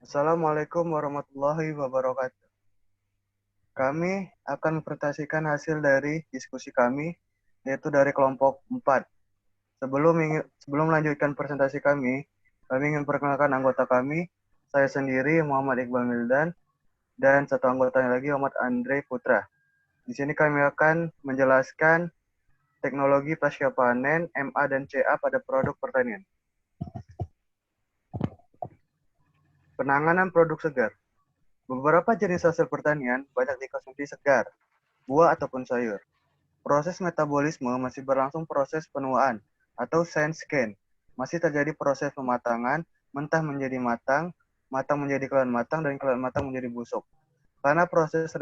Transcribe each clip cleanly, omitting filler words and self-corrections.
Assalamualaikum warahmatullahi wabarakatuh. Kami akan mempresentasikan hasil dari diskusi kami, yaitu dari kelompok 4. Sebelum melanjutkan presentasi kami ingin perkenalkan anggota kami, saya sendiri Muhammad Iqbal Mildan, dan satu anggotanya lagi Muhammad Andre Putra. Di sini kami akan menjelaskan teknologi pasca panen, MA dan CA pada produk pertanian. Penanganan produk segar. Beberapa jenis hasil pertanian banyak dikonsumsi segar, buah ataupun sayur. Proses metabolisme masih berlangsung proses penuaan atau sand scan. Masih terjadi proses pematangan, mentah menjadi matang, matang menjadi kelan matang, dan kelan matang menjadi busuk. Karena proses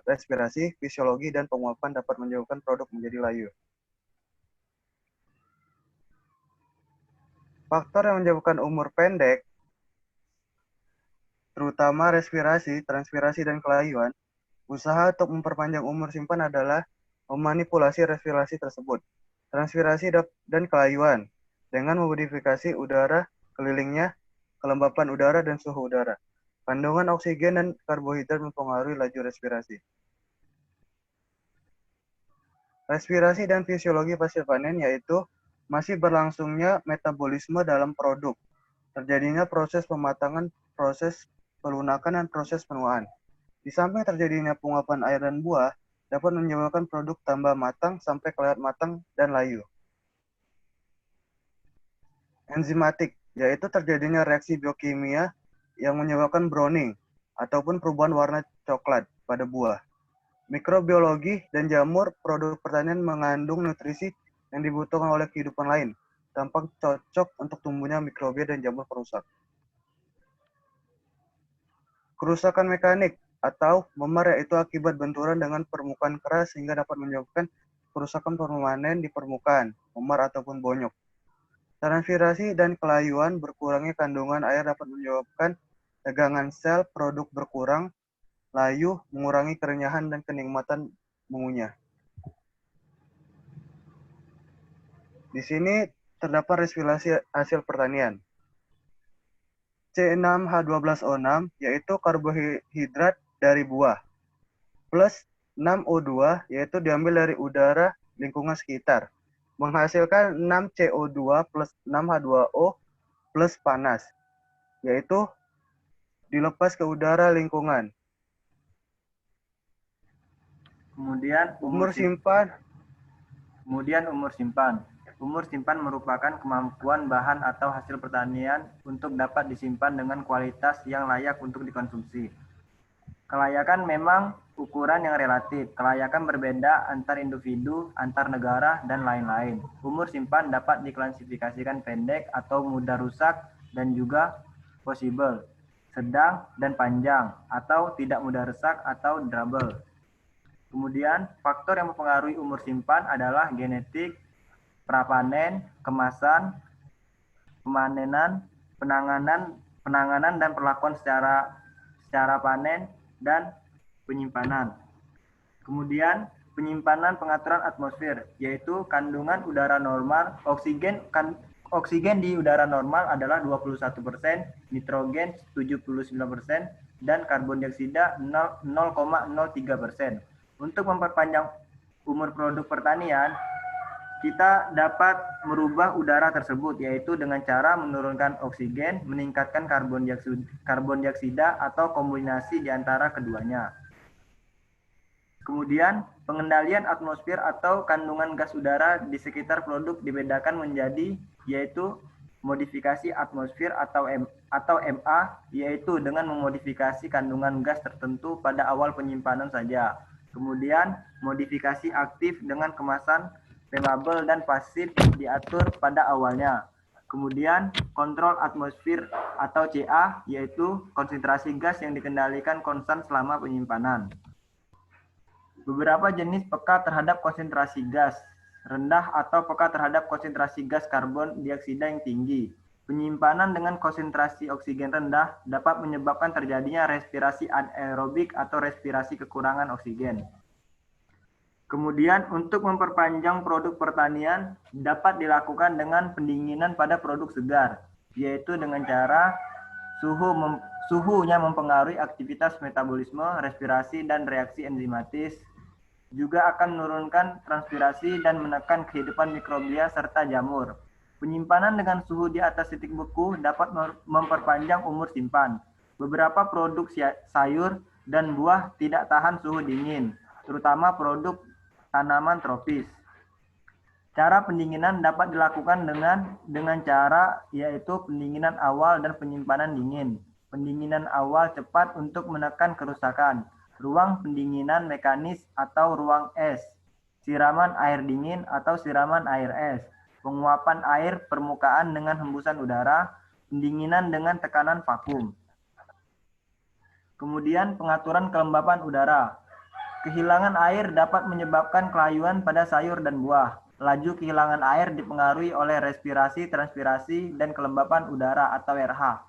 respirasi, fisiologi, dan penguapan dapat menjauhkan produk menjadi layu. Faktor yang menyebabkan umur pendek, terutama respirasi, transpirasi, dan kelayuan, usaha untuk memperpanjang umur simpan adalah memanipulasi respirasi tersebut, transpirasi dan kelayuan, dengan memodifikasi udara kelilingnya, kelembapan udara, dan suhu udara. Kandungan oksigen dan karbohidrat mempengaruhi laju respirasi. Respirasi dan fisiologi pasca panen yaitu masih berlangsungnya metabolisme dalam produk, terjadinya proses pematangan, proses pelunakan, dan proses penuaan. Di samping terjadinya penguapan air dan buah, dapat menyebabkan produk tambah matang sampai kelihatan matang dan layu. Enzimatik, yaitu terjadinya reaksi biokimia yang menyebabkan browning ataupun perubahan warna coklat pada buah. Mikrobiologi dan jamur produk pertanian mengandung nutrisi yang dibutuhkan oleh kehidupan lain, tampak cocok untuk tumbuhnya mikrobia dan jamur perusak. Kerusakan mekanik atau memar yaitu akibat benturan dengan permukaan keras sehingga dapat menyebabkan kerusakan permanen di permukaan, memar ataupun bonyok. Transpirasi dan kelayuan berkurangnya kandungan air dapat menyebabkan tegangan sel produk berkurang, layu, mengurangi kerenyahan dan kenikmatan mengunyah. Di sini terdapat respirasi hasil pertanian. C6H12O6 yaitu karbohidrat dari buah, plus 6O2 yaitu diambil dari udara lingkungan sekitar, menghasilkan 6CO2 plus 6H2O plus panas, yaitu dilepas ke udara lingkungan. Kemudian umur simpan. Umur simpan merupakan kemampuan bahan atau hasil pertanian untuk dapat disimpan dengan kualitas yang layak untuk dikonsumsi. Kelayakan memang ukuran yang relatif. Kelayakan berbeda antar individu, antar negara, dan lain-lain. Umur simpan dapat diklasifikasikan pendek atau mudah rusak dan juga possible, sedang dan panjang, atau tidak mudah rusak atau durable. Kemudian, faktor yang mempengaruhi umur simpan adalah genetik, prapanen, kemasan, pemanenan, penanganan dan perlakuan secara panen dan penyimpanan. Kemudian penyimpanan pengaturan atmosfer, yaitu kandungan udara normal, oksigen di udara normal adalah 21%, nitrogen 79%, dan karbon dioksida 0,03%. Untuk memperpanjang umur produk pertanian, kita dapat merubah udara tersebut, yaitu dengan cara menurunkan oksigen, meningkatkan karbon dioksida, atau kombinasi di antara keduanya. Kemudian, pengendalian atmosfer atau kandungan gas udara di sekitar produk dibedakan menjadi, yaitu modifikasi atmosfer atau MA, yaitu dengan memodifikasi kandungan gas tertentu pada awal penyimpanan saja. Kemudian, modifikasi aktif dengan kemasan flammable dan pasif diatur pada awalnya. Kemudian kontrol atmosfer atau CA, yaitu konsentrasi gas yang dikendalikan konstan selama penyimpanan. Beberapa jenis peka terhadap konsentrasi gas rendah atau peka terhadap konsentrasi gas karbon dioksida yang tinggi. Penyimpanan dengan konsentrasi oksigen rendah dapat menyebabkan terjadinya respirasi anaerobik atau respirasi kekurangan oksigen. Kemudian untuk memperpanjang produk pertanian dapat dilakukan dengan pendinginan pada produk segar, yaitu dengan cara suhunya mempengaruhi aktivitas metabolisme, respirasi, dan reaksi enzimatis. Juga akan menurunkan transpirasi dan menekan kehidupan mikrobia serta jamur. Penyimpanan dengan suhu di atas titik beku dapat memperpanjang umur simpan. Beberapa produk sayur dan buah tidak tahan suhu dingin, terutama produk tanaman tropis. Cara pendinginan dapat dilakukan dengan cara yaitu pendinginan awal dan penyimpanan dingin. Pendinginan awal cepat untuk menekan kerusakan. Ruang pendinginan mekanis atau ruang es. Siraman air dingin atau siraman air es. Penguapan air permukaan dengan hembusan udara. Pendinginan dengan tekanan vakum. Kemudian pengaturan kelembapan udara. Kehilangan air dapat menyebabkan kelayuan pada sayur dan buah. Laju kehilangan air dipengaruhi oleh respirasi, transpirasi, dan kelembapan udara atau RH.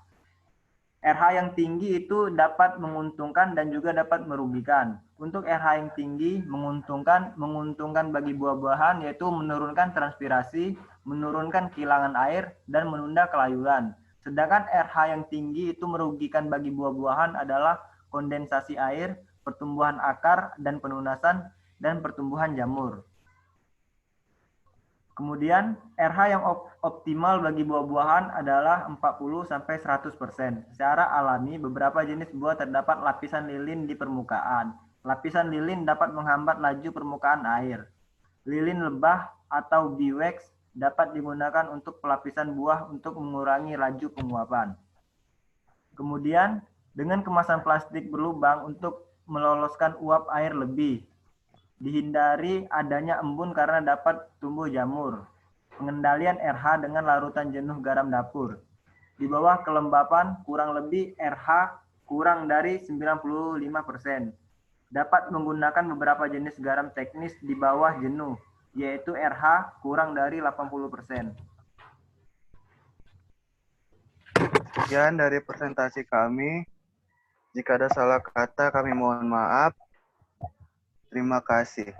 RH yang tinggi itu dapat menguntungkan dan juga dapat merugikan. Untuk RH yang tinggi menguntungkan bagi buah-buahan yaitu menurunkan transpirasi, menurunkan kehilangan air, dan menunda kelayuan. Sedangkan RH yang tinggi itu merugikan bagi buah-buahan adalah kondensasi air, pertumbuhan akar dan penunasan, dan pertumbuhan jamur. Kemudian RH yang optimal bagi buah-buahan adalah 40-100%. Secara alami, beberapa jenis buah terdapat lapisan lilin di permukaan. Lapisan lilin dapat menghambat laju permukaan air. Lilin lebah atau biwax dapat digunakan untuk pelapisan buah untuk mengurangi laju penguapan. Kemudian, dengan kemasan plastik berlubang untuk meloloskan uap air lebih. Dihindari adanya embun karena dapat tumbuh jamur. Pengendalian RH dengan larutan jenuh garam dapur. Di bawah kelembapan kurang lebih RH kurang dari 95%. Dapat menggunakan beberapa jenis garam teknis di bawah jenuh, yaitu RH kurang dari 80%. Sekian dari presentasi kami. Jika ada salah kata, kami mohon maaf. Terima kasih.